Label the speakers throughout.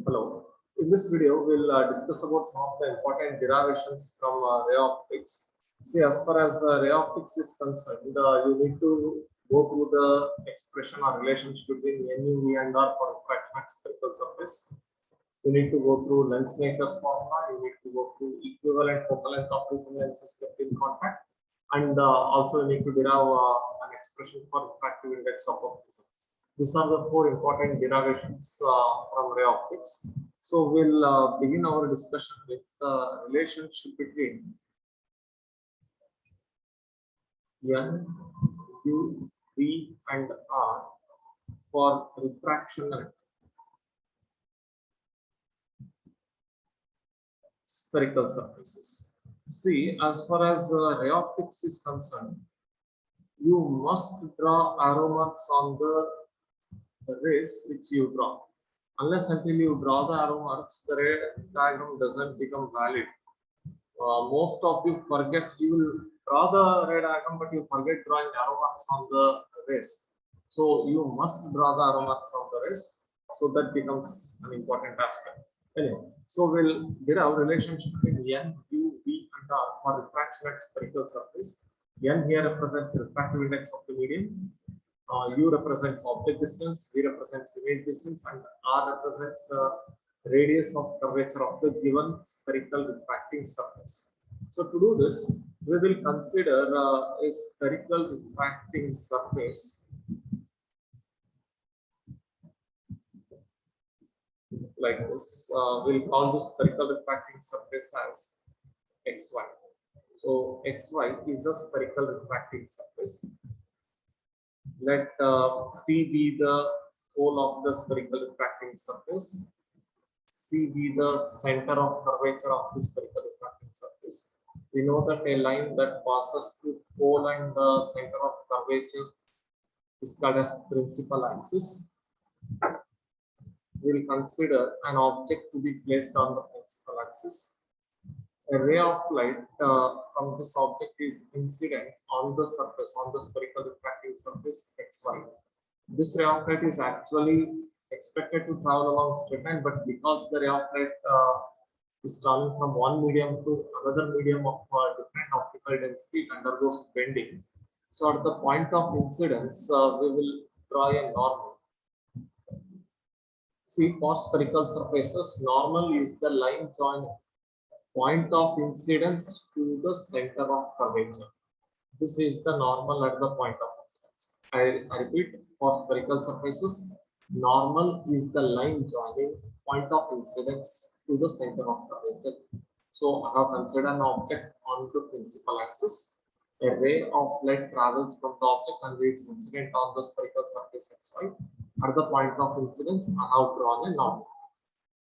Speaker 1: Hello. In this video, we'll discuss about some of the important derivations from ray optics. See, as far as ray optics is concerned, you need to go through the expression or relationship between Nu, V, and R for refraction at spherical surface. You need to go through Lensmaker's formula. You need to go through equivalent focal length of two lenses kept in contact, and also you need to derive an expression for refractive index of a prism. These are the four important derivations from ray optics. So we'll begin our discussion with the relationship between N, U, V, and R for refraction at spherical surfaces. See, as far as ray optics is concerned, you must draw arrow marks on the rays which you draw. Unless until you draw the arrow marks, the ray diagram doesn't become valid. Most of you forget, you will draw the ray diagram, but you forget drawing arrow marks on the rays. So you must draw the arrow marks on the rays. So that becomes an important aspect. Anyway, so we'll derive relationship between N, U, V, and R for refraction at spherical surface. N here represents refractive index of the medium. U represents object distance, V represents image distance, and R represents radius of curvature of the given spherical refracting surface. So to do this, we will consider a spherical refracting surface like this. We'll call this spherical refracting surface as XY. So XY is a spherical refracting surface. Let P be the pole of the spherical refracting surface. C be the center of curvature of the spherical refracting surface. We know that a line that passes through pole and the center of curvature is called as principal axis. We will consider an object to be placed on the principal axis. A ray of light from this object is incident on the surface, on the spherical refracting surface XY. This ray of light is actually expected to travel along straight line, but because the ray of light is traveling from one medium to another medium of different optical density, it undergoes bending. So at the point of incidence, we will draw a normal. See, for spherical surfaces, normal is the line joining point of incidence to the center of curvature. This is the normal at the point of incidence. I repeat, for spherical surfaces, normal is the line joining point of incidence to the center of curvature. So I have considered an object on the principal axis. A ray of light travels from the object and is incident on the spherical surface XY. At the point of incidence, I have drawn a normal.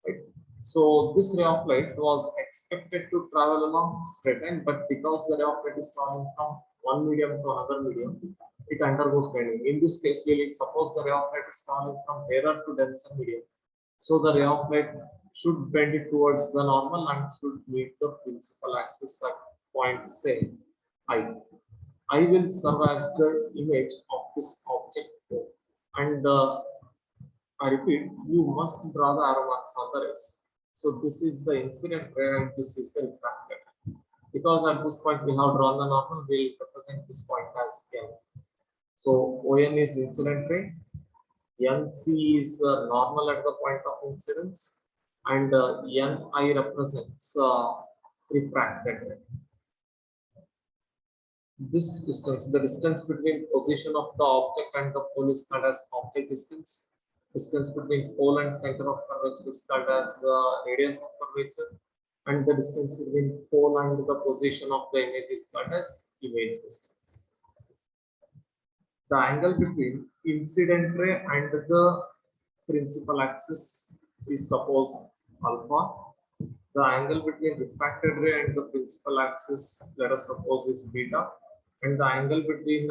Speaker 1: Right? So this ray of light was expected to travel along straight line, but because the ray of light is traveling from one medium to another medium, it undergoes bending. In this case, we will suppose the ray of light is traveling from rarer to denser medium. So the ray of light should bend it towards the normal and should meet the principal axis at point, say, I. I will serve as the image of this object, and I repeat, you must draw the arrow marks on the rays. So this is the incident ray and this is the refracted. Because at this point we have drawn the normal, we will represent this point as N. So ON is incident ray, NC is normal at the point of incidence, and NI represents refracted ray. This distance, the distance between position of the object and the pole is called as object distance. Distance between pole and center of curvature is called as radius of curvature, and the distance between pole and the position of the image is called as image distance. The angle between incident ray and the principal axis is suppose alpha. The angle between refracted ray and the principal axis, let us suppose, is beta, and the angle between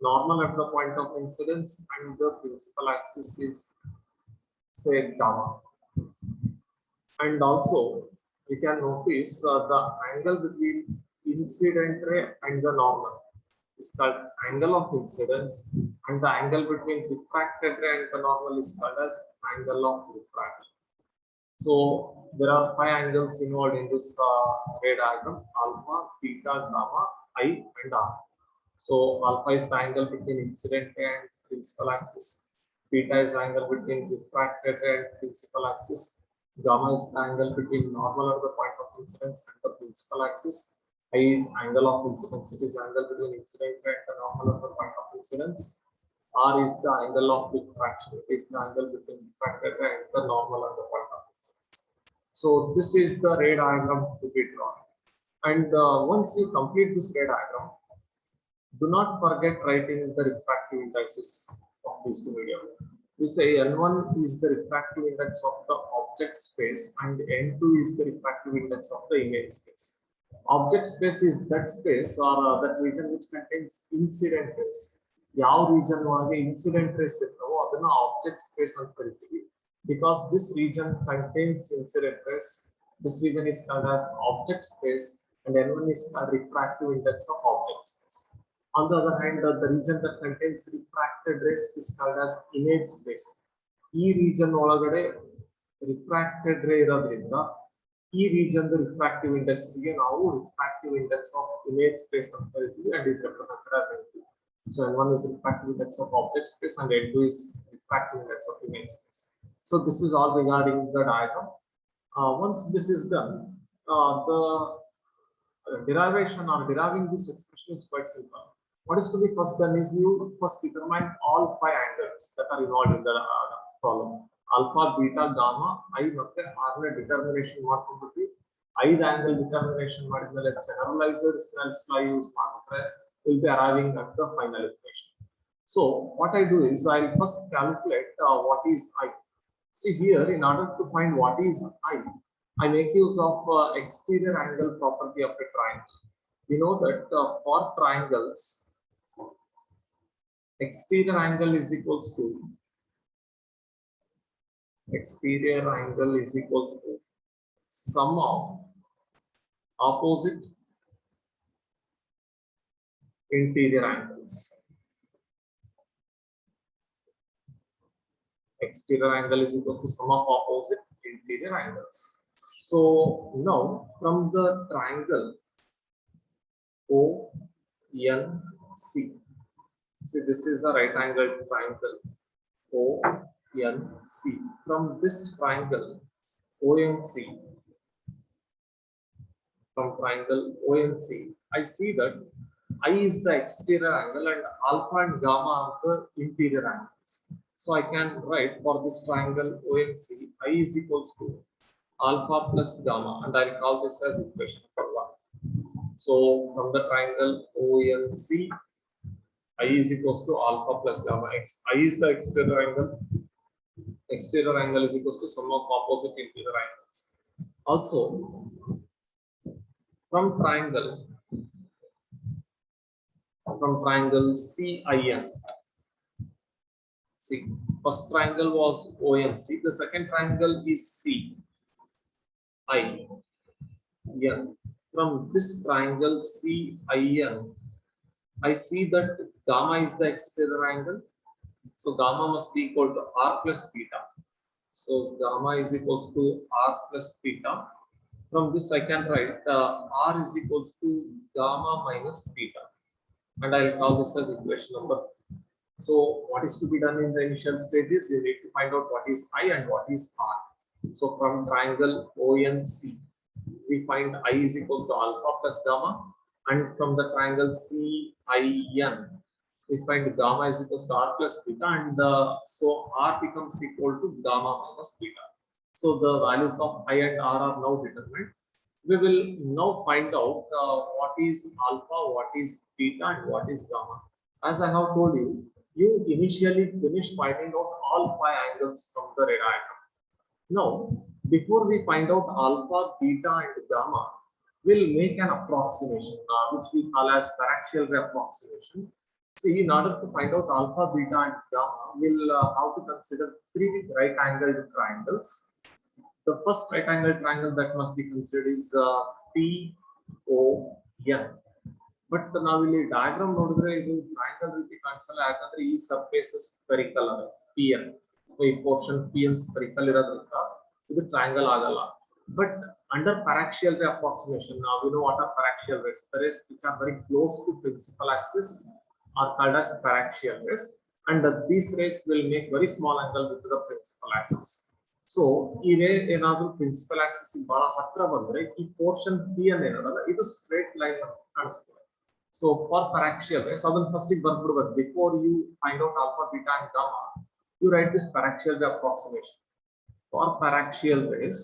Speaker 1: normal at the point of incidence and the principal axis is, say, gamma. And also we can notice the angle between incident ray and the normal. is called angle of incidence, and the angle between refracted ray and the normal is called as angle of refraction. So there are 5 angles involved in this ray diagram: alpha, beta, gamma, I, and R. So alpha is the angle between incident ray and principal axis. Beta is the angle between refracted ray and principal axis. Gamma is the angle between normal at the point of incidence and the principal axis. I is angle of incidence. It is angle between incident ray and the normal at the point of incidence. R is the angle of refraction. It is the angle between refracted ray and the normal at the point of incidence. So this is the ray diagram to be drawn. And once you complete this ray diagram, do not forget writing the refractive indices of these two medium. We say N1 is the refractive index of the object space and N2 is the refractive index of the image space. Object space is that space or that region which contains incident rays. ಯಾವ region ಒಳಗೆ incident rays ಇರ್ತವೋ ಅದನ್ನ object space ಅಂತ ಕರಿತೀವಿ. Because this region contains incident rays, this region is called as object space and N1 is called refractive index of object space. On the other hand, the region that contains refracted rays is called as image space. ಈ region ಒಳಗಡೆ refracted ray ಇರೋದ್ರಿಂದ ಈ region the refractive index ಗೆ ನಾವು refractive index of image space ಅಂತ ಕರಿತೀವಿ and is represented as N2. So N1 is refractive index of object space and N2 is refractive index of image space. So this is all regarding the diagram. Once this is done, the derivation or deriving this expression is quite simple. What is to be first done is you first determine all 5 angles that are involved in the problem. Alpha, beta, gamma, I ಮತ್ತೆ R ನ determination ಮಾಡ್ಕೊಂಡ್ಬಿಟ್ಟು 5 angle determination ಮಾಡಿದ್ಮೇಲೆ generalizer Snell's law use ಮಾಡಿದ್ರೆ will be arriving at the final equation. So what I do is I'll first calculate what is I. See here, in order to find what is I make use of exterior angle property of a triangle. We know that for triangles, exterior angle is equals to sum of opposite interior angles. Exterior angle is equals to sum of opposite interior angles. So now from the triangle ONC, see this is a right angle triangle ONC. From this triangle ONC, I see that I is the exterior angle and alpha and gamma are the interior angles. So I can write for this triangle ONC, I is equals to alpha plus gamma, and I'll call this as equation number 1. So from the triangle ONC, I is equals to alpha plus gamma. I is the exterior angle. Exterior angle is equals to sum of opposite interior angles. Also, from triangle CIN. See, first triangle was ONC. The second triangle is CIN. From this triangle CIN, I see that gamma is the exterior angle. So gamma must be equal to R plus beta. So gamma is equals to R plus beta. From this I can write R is equals to gamma minus beta. And I'll call this as equation number 2. So what is to be done in the initial stages? You need to find out what is I and what is R. So from triangle ONC, we find I is equals to alpha plus gamma. And from the triangle CIN, we find gamma is equals to R plus beta. And so R becomes equal to gamma minus beta. So the values of I and R are now determined. We will now find out what is alpha, what is beta, and what is gamma. As I have told you, you initially finish finding out all 5 angles from the ray diagram. Now, before we find out alpha, beta, and gamma, we'll make an approximation, which we call as paraxial ray approximation. See, in order to find out alpha, beta, and gamma, we'll have to consider 3 right-angled triangles. The first right-angled triangle that must be considered is PON. But ನಾವಿಲ್ಲಿ diagram ನೋಡಿದ್ರೆ ಇದು triangle ರೀತಿ ಕಾಣಿಸಲ್ಲ, ಯಾಕಂದ್ರೆ ಈ surface spherical ಅದ PN. So ಈ portion PN spherical ಇರೋದ್ರಿಂದ ಇದು ಟ್ರಯಾಂಗಲ್ ಆಗಲ್ಲ. But under paraxial ray approximation, now we know what are paraxial rays. The rays which are very close to principal axis are called as paraxial rays, and these rays will make very small angle with the principal axis. So ಈ ರೇ ಏನಾದ್ರೂ principal Axis ಬಹಳ ಹತ್ರ ಬಂದ್ರೆ ಈ portion PN ಏನದಲ್ಲ ಇದು straight line ಕಾಣಿಸ್ತದೆ. So for paraxial rays, ಅದನ್ನ ಫಸ್ಟ್ ಗೆ ಬರ್ಬಿಡ್ಬೇಕು. Before you find out alpha, beta and gamma, you write this paraxial ray approximation. For paraxial rays,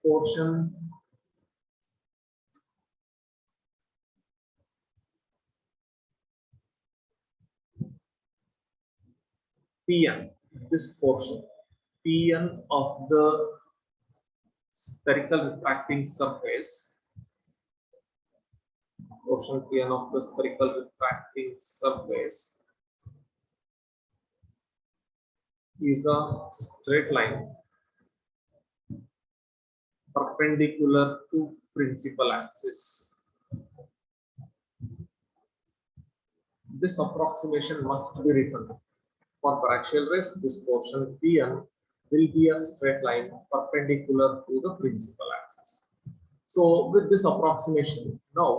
Speaker 1: portion PN, this portion PN of the spherical refracting surface, portion PN of the spherical refracting surface is a straight line perpendicular to principal axis. This approximation must be written. For paraxial rays, this portion PN will be a straight line perpendicular to the principal axis. So with this approximation, now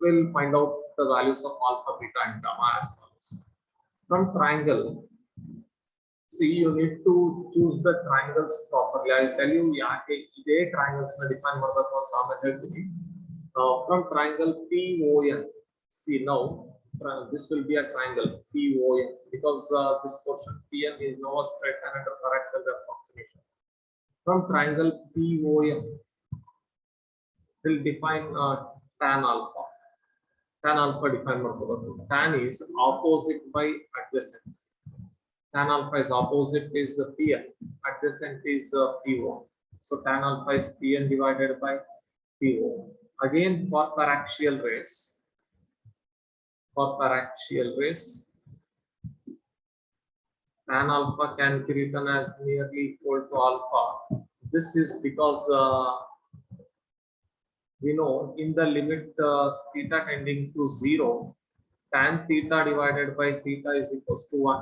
Speaker 1: we'll find out the values of alpha, beta and gamma as follows. From triangle, see, you need to choose the triangles properly. I'll tell you yaake ide triangles na define ಮಾಡಬೇಕು ಅಂತ ಆಮೇಲೆ ಹೇಳ್ತೀನಿ. From triangle PON, see now this will be a triangle PON because this portion PN is now a straight line under paraxial approximation. From triangle PON, will define tan alpha. Tan alpha define ಮಾಡಬೇಕು. Tan is opposite by adjacent. Tan alpha is opposite is PN, adjacent is PO. So tan alpha is PN divided by PO. Again for paraxial rays, tan alpha can be written as nearly equal to alpha. This is because we know in the limit theta tending to 0, tan theta divided by theta is equals to 1.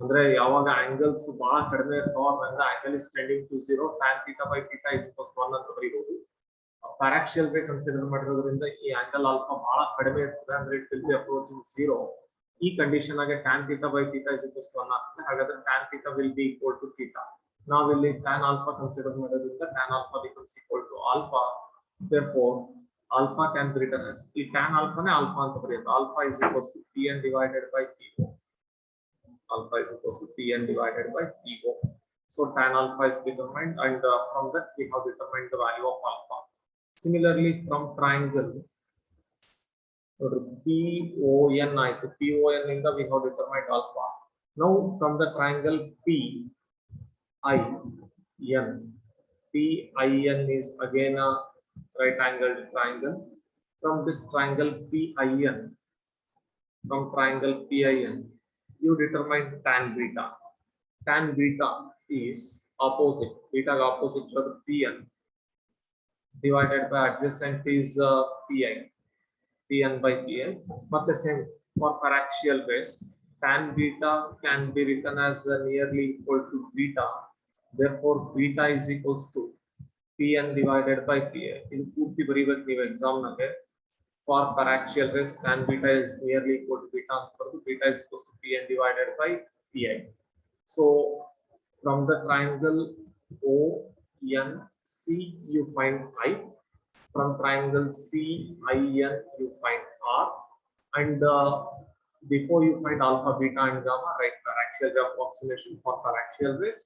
Speaker 1: ಅಂದ್ರೆ ಯಾವಾಗ angles ಬಹಳ ಕಡಿಮೆ ಇರ್ತಾವ when the angle is tending to 0, tan theta by theta is equals to 1 ಅಂತ ಬರೀಬಹುದು. Paraxial ray consider ಮಾಡಿರೋದ್ರಿಂದ ಈ angle alpha ಬಹಳ ಕಡಿಮೆ ಇರ್ತದೆ, ಅಂದ್ರೆ ಇಟ್ ವಿಲ್ ಬಿ ಅಪ್ರೋಚಿಂಗ್ 0. ಈ ಕಂಡೀಷನ್ ಆಗಿ tan theta by theta is equals to 1 ಆಗ್ತದೆ. ಹಾಗಾದ್ರೆ tan theta will be equal to theta. ನಾವು ಇಲ್ಲಿ tan alpha ಕನ್ಸಿಡರ್ ಮಾಡೋದ್ರಿಂದ tan alpha becomes equal to alpha. Therefore alpha can be written as, ಈ tan alpha ನೇ alpha ಅಂತ ಬರೆಯೋದು. Alpha is equals to PN divided by PO. Alpha is equals to PN divided by PO. So tan alpha is determined, and from that we have determined the value of alpha. Similarly, from triangle PON, PON inda we have determined alpha. Now from the triangle PIN, PIN is again a right angled triangle. From this triangle PIN, from triangle PIN, you determine tan beta. Tan beta is opposite, beta opposite to the PN divided by adjacent is PN by PI. But the same for paraxial rays, tan beta can be written as nearly equal to beta. Therefore beta is equals to PN divided by PI. In purti bariಬೇಕು ನೀವು exam nage. For paraxial rays, tan beta is nearly equal to beta. Beta is equals to PN divided by PI. So from the triangle ONC you find I. From triangle CIN you find R. And before you find alpha, beta and gamma, write paraxial ray approximation for paraxial rays.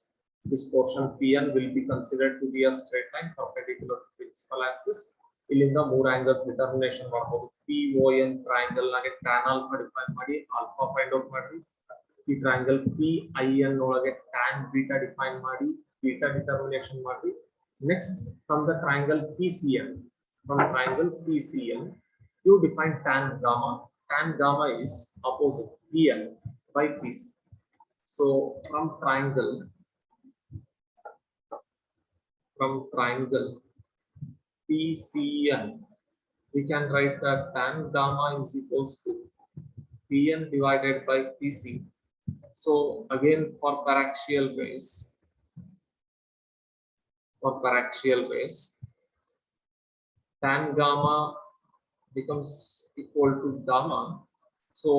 Speaker 1: This portion PN will be considered to be a straight line perpendicular to principal axis. ಇಲ್ಲಿಂದ ಮೂರು angles determination ಮಾಡಬಹುದು. PON triangle ನಾಗೆ tan alpha define ಮಾಡಿ alpha find out ಮಾಡಿ. ಈ triangle PIN ಒಳಗೆ tan beta define ಮಾಡಿ beta determination ಮಾಡಿ. Next from the triangle PCN, you define tan gamma. Tan gamma is opposite PN by PC. So from triangle PCN. We can write that tan gamma is equals to PN divided by PC. So again for paraxial rays, tan gamma becomes equal to gamma. So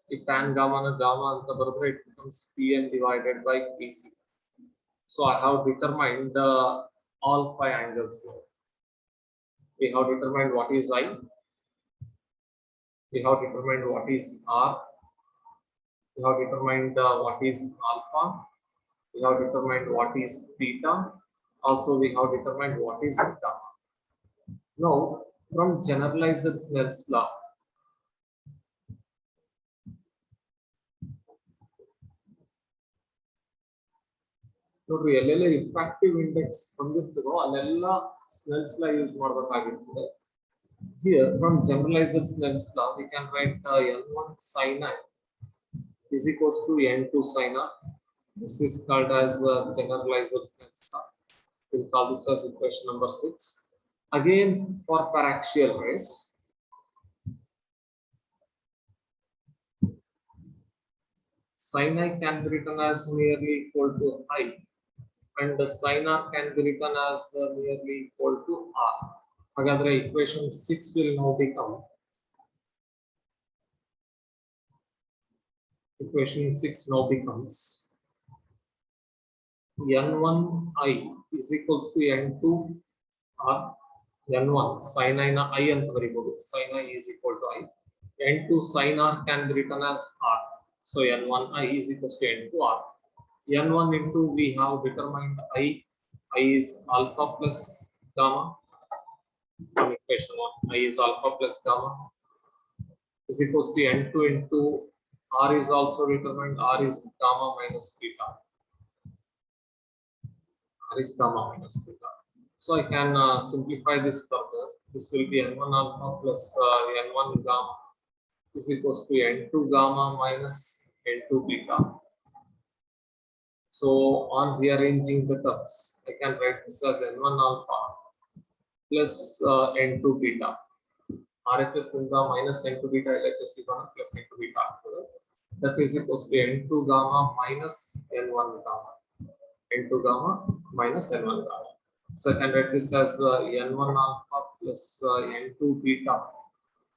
Speaker 1: if tan gamma na gamma anta barabar, it becomes PN divided by PC. So I have determined all 5 angles now. We have determined what is I. We have determined what is R. We have determined what is alpha. We have determined what is beta. Also, we have determined what is gamma. Now, from generalized Snell's law, ನೋಡ್ರಿ ಎಲ್ಲೆಲ್ಲ refractive index ಬಂದಿರ್ತದೋ ಅಲ್ಲೆಲ್ಲ Snell's law use ಮಾಡಬೇಕಾಗಿರ್ತದೆ. Here from generalized Snell's law we can write n1 sin I is equals to n2 sin R. This is called as generalized Snell's law. We'll call this as equation number 6. Again for paraxial rays, sin I can be written as nearly equal to I, and the sin R can be written as nearly equal to R. Hagadre equation 6 will now become n1 I is equals to n2 R. n1 sin I na I anta baribodu, sin I is equal to I. n2 sin R can be written as R. So n1 I is equals to n2 R. n1 into we have determined I is alpha plus gamma. From equation 1, I is alpha plus gamma is equals to n2 into R is also determined, R is gamma minus beta. R is gamma minus beta. So I can simplify this further. This will be n1 alpha plus n1 gamma is equals to n2 gamma minus n2 beta. So on rearranging the terms, I can write this as n1 alpha plus n2 beta. RHS in the minus n2 beta, LHS is on plus n2 beta. That is equals to n2 gamma minus n1 gamma. n2 gamma minus n1 gamma. So I can write this as n1 alpha plus n2 beta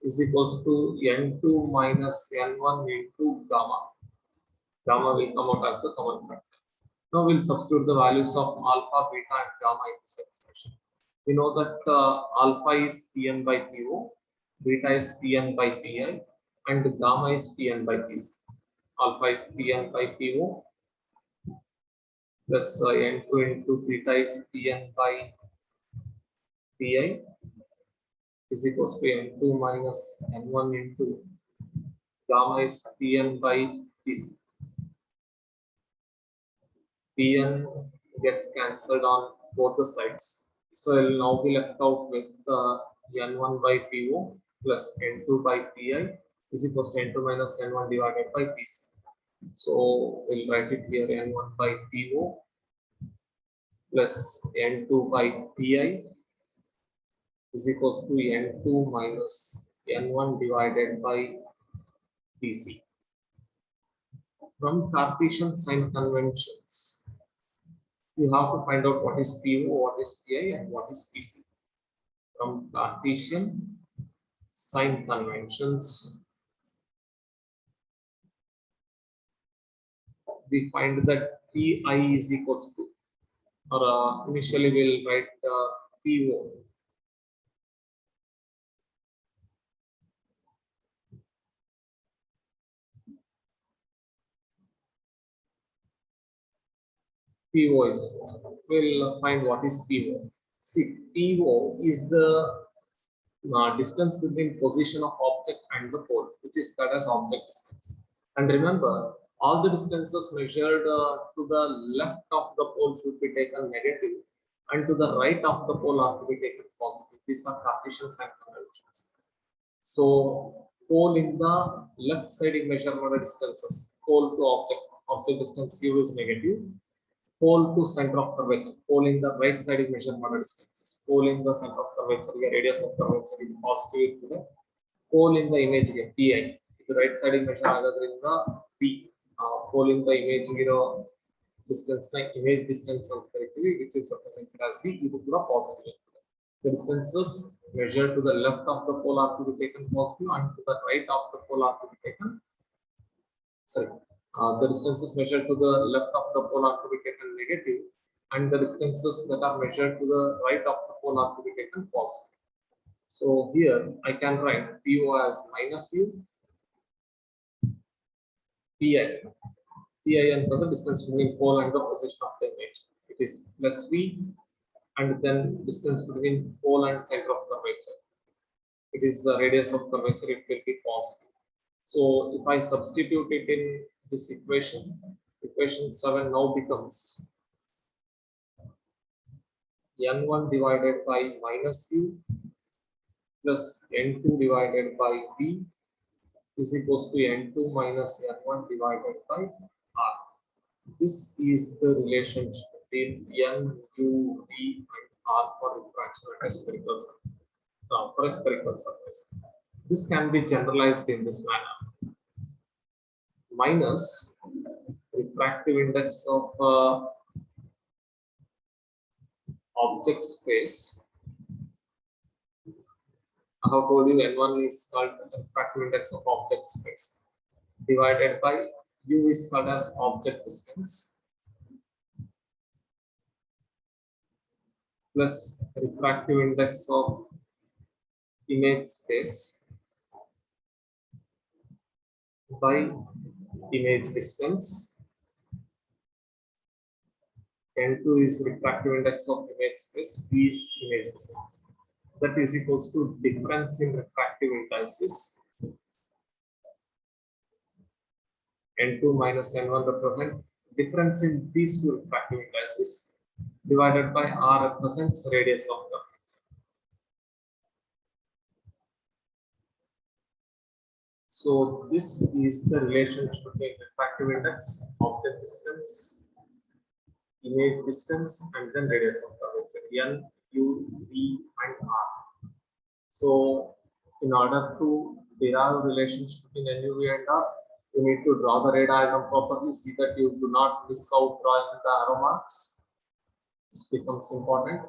Speaker 1: is equals to n2 minus n1 into gamma. Gamma will come out as the common factor. Now we'll substitute the values of alpha, beta, and gamma in this expression. We know that alpha is Pn by Po, beta is Pn by Pi, and gamma is Pn by Pc. Alpha is Pn by Po plus n2 into beta is Pn by Pi is equals to n2 minus n1 into gamma is Pn by Pc. Pn gets cancelled on both the sides. So I will now be left out with n1 by Po plus n2 by Pi is equals to n2 minus n1 divided by Pc. So we'll write it here n1 by Po plus n2 by Pi is equals to n2 minus n1 divided by Pc. From Cartesian sign conventions, you have to find out what is Po, what is Pi, and what is Pc. From Cartesian sign conventions, we find that Pi is equals to, or initially we'll write Po. PO is, we'll find what is PO. See, PO is the distance between position of object and the pole, which is called as object distance. And remember, all the distances measured to the left of the pole should be taken negative, and to the right of the pole are to be taken positive. These are Cartesian sign conventions. So, pole in the left side measurement distances, pole to object distance U is negative. pole to center of curvature. Pole in the right side is measured by distances. Pole in the center of curvature, radius of curvature is positive. Pole in the image ಗೆ PI. ಇದು right side ಗೆ measure ಆಗೋದ್ರಿಂದ P. Pole in the image distance na image distance ಅಂತ ಕರಿತೀವಿ, which is represented as B. ಇದು ಕೂಡ positive. The distances measured to the left of the pole are to be taken positive and to the right of the pole are to be taken. Sorry. The distances measured to the left of the pole are to be taken negative, and the distances that are measured to the right of the pole are to be taken positive. So here I can write PO as minus U, PI. PI and the distance between pole and the position of the image. It is plus V, and then distance between pole and center of curvature. It is the radius of curvature. It will be positive. So if I substitute it in this equation, equation 7 now becomes N1 divided by minus U plus N2 divided by V is equals to N2 minus N1 divided by R. This is the relationship between N, U, V and R for refraction at a spherical surface. For a spherical surface. This can be generalized in this manner. Minus refractive index of object space. I have told you N1 is called refractive index of object space, divided by U is called as object distance, plus refractive index of image space by image distance. N2 is refractive index of image space, V is image distance. That is equals to difference in refractive indices. N2 minus N1 represent difference in these two refractive indices, divided by R represents radius of curvature. So this is the relationship between refractive index, object distance, image distance, and then radius of curvature, N, U, V, and R. So in order to derive relationship between N, U, V, and R, you need to draw the ray diagram properly. See that you do not miss out drawing the arrow marks. This becomes important.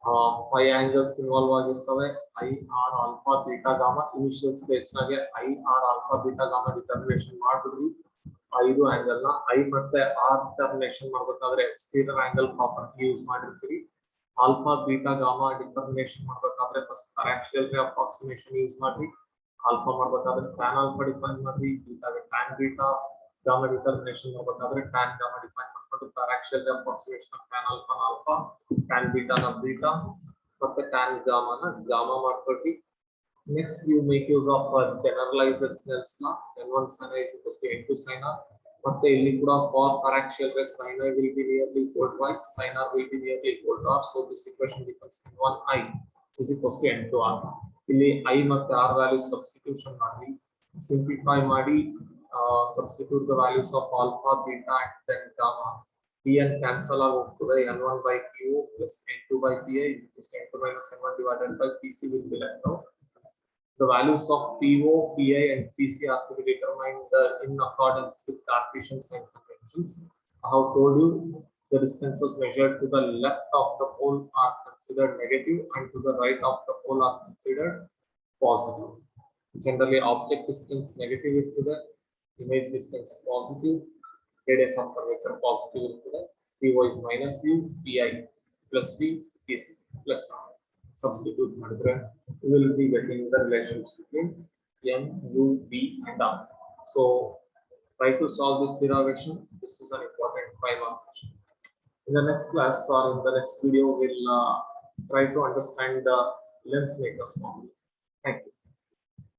Speaker 1: 5 angles involve ಆಗಿರ್ತವೆ. I, R, alpha, beta, gamma. Initial stage ನಾಗೆ I, R, alpha, beta, gamma determination ಮಾಡಿದ್ವಿ. 5 angle ನ I ಮತ್ತೆ R determination ಮಾಡಬೇಕಾದ್ರೆ exterior angle property use ಮಾಡಿರ್ತೀವಿ. Alpha, beta, gamma determination ಮಾಡಬೇಕಾದ್ರೆ first paraxial ray approximation use ಮಾಡಿ. Alpha ಮಾಡಬೇಕಾದ್ರೆ tan alpha define ಮಾಡಿ, beta ಗೆ tan beta, gamma determination ಮಾಡಬೇಕಾದ್ರೆ tan gamma define ಮಾಡ್ಕೊಂಡು paraxial ray approximation of tan alpha na alpha, tan beta na beta, ಮತ್ತೆ tan gamma na gamma ಮಾಡ್ಕೊಳ್ಳಿ. Next you make use of generalized Snell's law. N1 sin I is equals to N2 sin R. ಮತ್ತೆ ಇಲ್ಲಿ ಕೂಡ for paraxial ray sin I will be nearly equal to I, sin R will be nearly equal to R. So this equation becomes N1 I is equals to N2 R. ಇಲ್ಲಿ I ಮತ್ತೆ R values substitution ಮಾಡಿ, simplify ಮಾಡಿ, substitute the values of alpha, beta and then gamma. Pn cancel ಆಗೋಗ್ತದೆ. N1 by Q plus N2 by Pi is equals to N2 minus N1 divided by Pc will be left out. The values of PO, PI and PC are to be determined in accordance with Cartesian sign conventions. I have told you the distances measured to the left of the pole are considered negative and to the right of the pole are considered positive. Generally, object distance negative is to the image distance positive, radius of curvature positive is to the PO is minus U, PI plus V, PC plus R. Substitute ಮಾಡಿದ್ರೆ we will be getting the relations between M, U, V and R. So try to solve this derivation. This is an important 5-mark question. In the next class or in the next video, we'll try to understand the lens makers formula. Thank you.